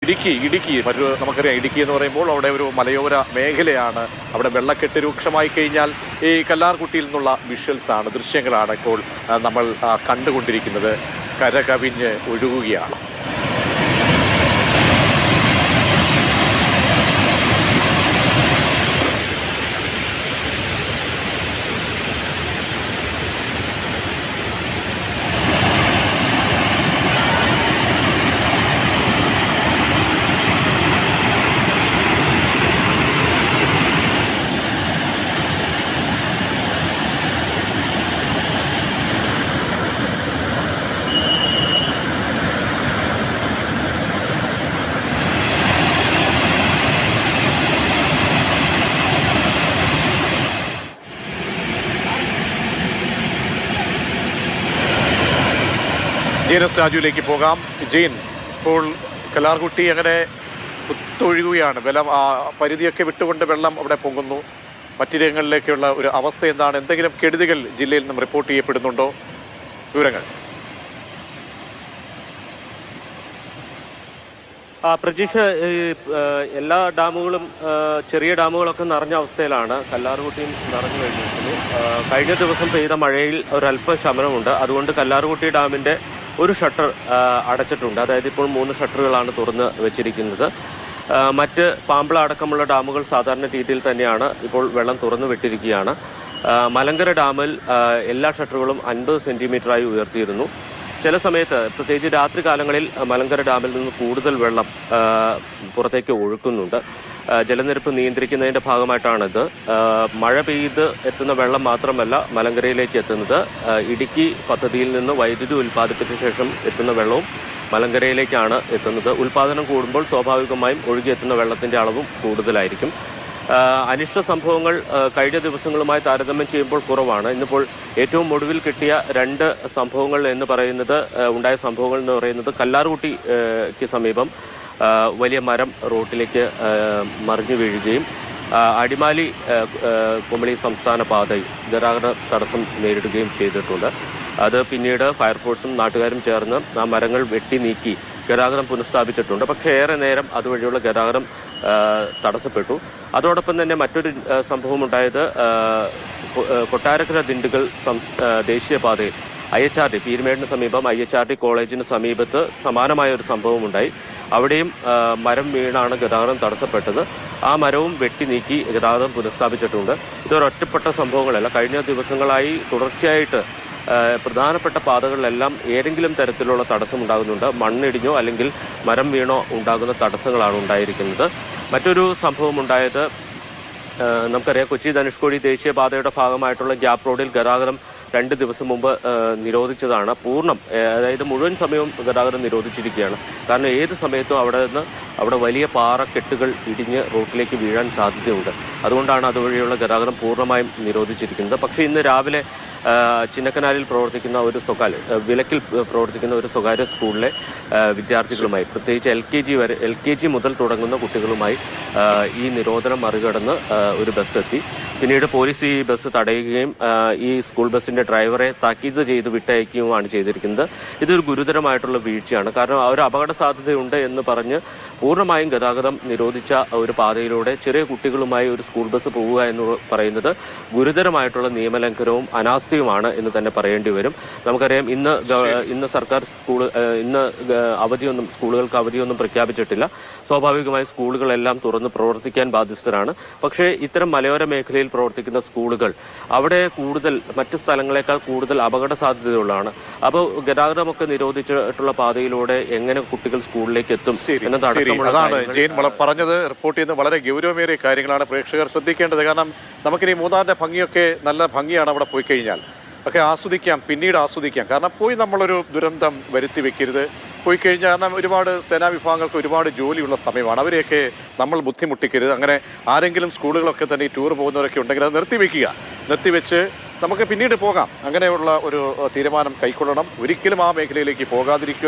ഇടുക്കി നമുക്കറിയാം. ഇടുക്കി എന്ന് പറയുമ്പോൾ അവിടെ ഒരു മലയോര മേഖലയാണ്. അവിടെ വെള്ളക്കെട്ട് രൂക്ഷമായി കഴിഞ്ഞാൽ ഈ കല്ലാർകുട്ടിയിൽ നിന്നുള്ള വിഷ്വൽസാണ്, ദൃശ്യങ്ങളാണ് ഇപ്പോൾ നമ്മൾ കണ്ടുകൊണ്ടിരിക്കുന്നത്. കര കവിഞ്ഞ് ഒഴുകുകയാണ്. ജെയിൻ രാജുവിലേക്ക് പോകാം. ജെയിൻ, ഇപ്പോൾ കല്ലാർകുട്ടി അങ്ങനെ കുത്തൊഴുകുകയാണ്. പരിധിയൊക്കെ വിട്ടുകൊണ്ട് വെള്ളം അവിടെ പൊങ്ങുന്നു. മറ്റിടങ്ങളിലേക്കുള്ള ഒരു അവസ്ഥ എന്താണ്? എന്തെങ്കിലും കെടുതികൾ ജില്ലയിൽ നിന്നും റിപ്പോർട്ട് ചെയ്യപ്പെടുന്നുണ്ടോ? വിവരങ്ങൾ. പ്രജീഷ്, എല്ലാ ഡാമുകളും ചെറിയ ഡാമുകളൊക്കെ നിറഞ്ഞ അവസ്ഥയിലാണ്. കല്ലാർകുട്ടിയും നിറഞ്ഞു കഴിഞ്ഞിരിക്കുന്നു. കഴിഞ്ഞ ദിവസം പെയ്ത മഴയിൽ ഒരല്പ ശമനമുണ്ട്. അതുകൊണ്ട് കല്ലാർകുട്ടി ഡാമിൻ്റെ ഒരു ഷട്ടർ അടച്ചിട്ടുണ്ട്. അതായത് ഇപ്പോൾ 3 ഷട്ടറുകളാണ് തുറന്ന് വെച്ചിരിക്കുന്നത്. മറ്റ് പാമ്പള അടക്കമുള്ള ഡാമുകൾ സാധാരണ രീതിയിൽ തന്നെയാണ് ഇപ്പോൾ വെള്ളം തുറന്നു വിട്ടിരിക്കുകയാണ്. മലങ്കര ഡാമിൽ എല്ലാ ഷട്ടറുകളും 50 സെൻറ്റിമീറ്ററായി ഉയർത്തിയിരുന്നു. ചില സമയത്ത്, പ്രത്യേകിച്ച് രാത്രി കാലങ്ങളിൽ, മലങ്കര ഡാമിൽ നിന്ന് കൂടുതൽ വെള്ളം പുറത്തേക്ക് ഒഴുക്കുന്നുണ്ട്. ജലനിരപ്പ് നിയന്ത്രിക്കുന്നതിൻ്റെ ഭാഗമായിട്ടാണിത്. മഴ പെയ്ത് എത്തുന്ന വെള്ളം മാത്രമല്ല മലങ്കരയിലേക്ക് എത്തുന്നത്. ഇടുക്കി പദ്ധതിയിൽ നിന്ന് വൈദ്യുതി ഉൽപ്പാദിപ്പിച്ച ശേഷം എത്തുന്ന വെള്ളവും മലങ്കരയിലേക്കാണ് എത്തുന്നത്. ഉൽപ്പാദനം കൂടുമ്പോൾ സ്വാഭാവികമായും ഒഴുകിയെത്തുന്ന വെള്ളത്തിൻ്റെ അളവും കൂടുതലായിരിക്കും. അനിഷ്ട സംഭവങ്ങൾ കഴിഞ്ഞ ദിവസങ്ങളുമായി താരതമ്യം ചെയ്യുമ്പോൾ കുറവാണ്. ഇന്നിപ്പോൾ ഏറ്റവും ഒടുവിൽ കിട്ടിയ 2 സംഭവങ്ങൾ എന്ന് പറയുന്നത്, ഉണ്ടായ സംഭവങ്ങൾ എന്ന് പറയുന്നത്, കല്ലാർകുട്ടിക്ക് സമീപം വലിയ മരം റോട്ടിലേക്ക് മറിഞ്ഞു വീഴുകയും അടിമാലി കുമളി സംസ്ഥാന പാതയിൽ ഗതാഗത തടസ്സം നേരിടുകയും ചെയ്തിട്ടുണ്ട്. അത് പിന്നീട് ഫയർഫോഴ്സും നാട്ടുകാരും ചേർന്ന് ആ മരങ്ങൾ വെട്ടി നീക്കി ഗതാഗതം പുനഃസ്ഥാപിച്ചിട്ടുണ്ട്. പക്ഷേ ഏറെ നേരം അതുവഴിയുള്ള ഗതാഗതം തടസ്സപ്പെട്ടു. അതോടൊപ്പം തന്നെ മറ്റൊരു സംഭവമുണ്ടായത് കൊട്ടാരക്കര ദിണ്ടുകൾ ദേശീയപാതയിൽ IHRD പീരുമേടിന് സമീപം IHRD കോളേജിന് സമീപത്ത് സമാനമായ ഒരു സംഭവമുണ്ടായി. അവിടെയും മരം വീണാണ് ഗതാഗതം തടസ്സപ്പെട്ടത്. ആ മരവും വെട്ടി നീക്കി ഗതാഗതം പുനഃസ്ഥാപിച്ചിട്ടുണ്ട്. ഇതൊരൊറ്റപ്പെട്ട സംഭവങ്ങളല്ല. കഴിഞ്ഞ ദിവസങ്ങളായി തുടർച്ചയായിട്ട് പ്രധാനപ്പെട്ട പാതകളിലെല്ലാം ഏതെങ്കിലും തരത്തിലുള്ള തടസ്സമുണ്ടാകുന്നുണ്ട്. മണ്ണിടിഞ്ഞോ അല്ലെങ്കിൽ മരം വീണോ ഉണ്ടാകുന്ന തടസ്സങ്ങളാണ് ഉണ്ടായിരിക്കുന്നത്. മറ്റൊരു സംഭവമുണ്ടായത്, നമുക്കറിയാം, കൊച്ചി ധനുഷ്കോടി ദേശീയപാതയുടെ ഭാഗമായിട്ടുള്ള ഗ്യാപ്പ് റോഡിൽ ഗതാഗതം 2 ദിവസം മുമ്പ് നിരോധിച്ചതാണ്. അതായത് മുഴുവൻ സമയവും ഗതാഗതം നിരോധിച്ചിരിക്കുകയാണ്. കാരണം ഏത് സമയത്തും അവിടെ വലിയ പാറക്കെട്ടുകൾ ഇടിഞ്ഞ് റോഡിലേക്ക് വീഴാൻ സാധ്യതയുണ്ട്. അതുകൊണ്ടാണ് അതുവഴിയുള്ള ഗതാഗതം പൂർണ്ണമായും നിരോധിച്ചിരിക്കുന്നത്. പക്ഷേ ഇന്ന് രാവിലെ ചിന്നക്കനാലിൽ പ്രവർത്തിക്കുന്ന വിലക്കിൽ പ്രവർത്തിക്കുന്ന ഒരു സ്വകാര്യ സ്കൂളിലെ വിദ്യാർത്ഥികളുമായി, പ്രത്യേകിച്ച് LKG മുതൽ തുടങ്ങുന്ന കുട്ടികളുമായി ഈ നിരോധനം മറികടന്ന് ഒരു ബസ് എത്തി. പിന്നീട് പോലീസ് ഈ ബസ് തടയുകയും ഈ സ്കൂൾ ബസിന്റെ ഡ്രൈവറെ താക്കീത് ചെയ്ത് വിട്ടയക്കുകയുമാണ് ചെയ്തിരിക്കുന്നത്. ഇതൊരു ഗുരുതരമായിട്ടുള്ള വീഴ്ചയാണ്. കാരണം ഒരു അപകട സാധ്യതയുണ്ട് എന്ന് പറഞ്ഞ് പൂർണ്ണമായും ഗതാഗതം നിരോധിച്ച ഒരു പാതയിലൂടെ ചെറിയ കുട്ടികളുമായി ഒരു സ്കൂൾ ബസ് പോവുക എന്ന് പറയുന്നത് ഗുരുതരമായിട്ടുള്ള നിയമലംഘനവും അനാസ്ഥയുമാണ് എന്ന് തന്നെ പറയേണ്ടി വരും. നമുക്കറിയാം, ഇന്ന് സർക്കാർ സ്കൂളുകൾക്ക് അവധിയൊന്നും പ്രഖ്യാപിച്ചിട്ടില്ല. സ്വാഭാവികമായി സ്കൂളുകളെല്ലാം തുറന്ന് പ്രവർത്തിക്കാൻ ബാധ്യസ്ഥരാണ്. പക്ഷേ ഇത്തരം മലയോര മേഖലയിൽ പ്രവർത്തിക്കുന്ന സ്കൂളുകൾ അവിടെ മറ്റ് സ്ഥലങ്ങളെക്കാൾ കൂടുതൽ അപകട സാധ്യതയുള്ളതാണ്. അപ്പോൾ ഗതാഗതമൊക്കെ നിരോധിച്ചിട്ടുള്ള പാതയിലൂടെ എങ്ങനെ കുട്ടികൾ സ്കൂളിലേക്ക് എത്തും എന്നതാണ് ജെയിൻ പറഞ്ഞത്. റിപ്പോർട്ട് ചെയ്യുന്നത് വളരെ ഗൗരവമേറിയ കാര്യങ്ങളാണ് പ്രേക്ഷകർ ശ്രദ്ധിക്കേണ്ടത്. കാരണം നമുക്കിനി മൂന്നാറിന്റെ ഭംഗിയൊക്കെ നല്ല ഭംഗിയാണ് അവിടെ പോയി കഴിഞ്ഞാൽ. ഒക്കെ ആസ്വദിക്കാം, പിന്നീട് ആസ്വദിക്കാം. കാരണം പോയി നമ്മളൊരു ദുരന്തം വരുത്തി വെക്കരുത്. പോയി കഴിഞ്ഞാൽ, കാരണം ഒരുപാട് സേനാ വിഭാഗങ്ങൾക്ക് ഒരുപാട് ജോലിയുള്ള സമയമാണ്. അവരെയൊക്കെ നമ്മൾ ബുദ്ധിമുട്ടിക്കരുത്. അങ്ങനെ ആരെങ്കിലും സ്കൂളുകളൊക്കെ തന്നെ ഈ ടൂർ പോകുന്നവരൊക്കെ ഉണ്ടെങ്കിൽ അത് നിർത്തിവെച്ച് നമുക്ക് പിന്നീട് പോകാം. അങ്ങനെയുള്ള ഒരു തീരുമാനം കൈക്കൊള്ളണം. ഒരിക്കലും ആ മേഖലയിലേക്ക് പോകാതിരിക്കുക.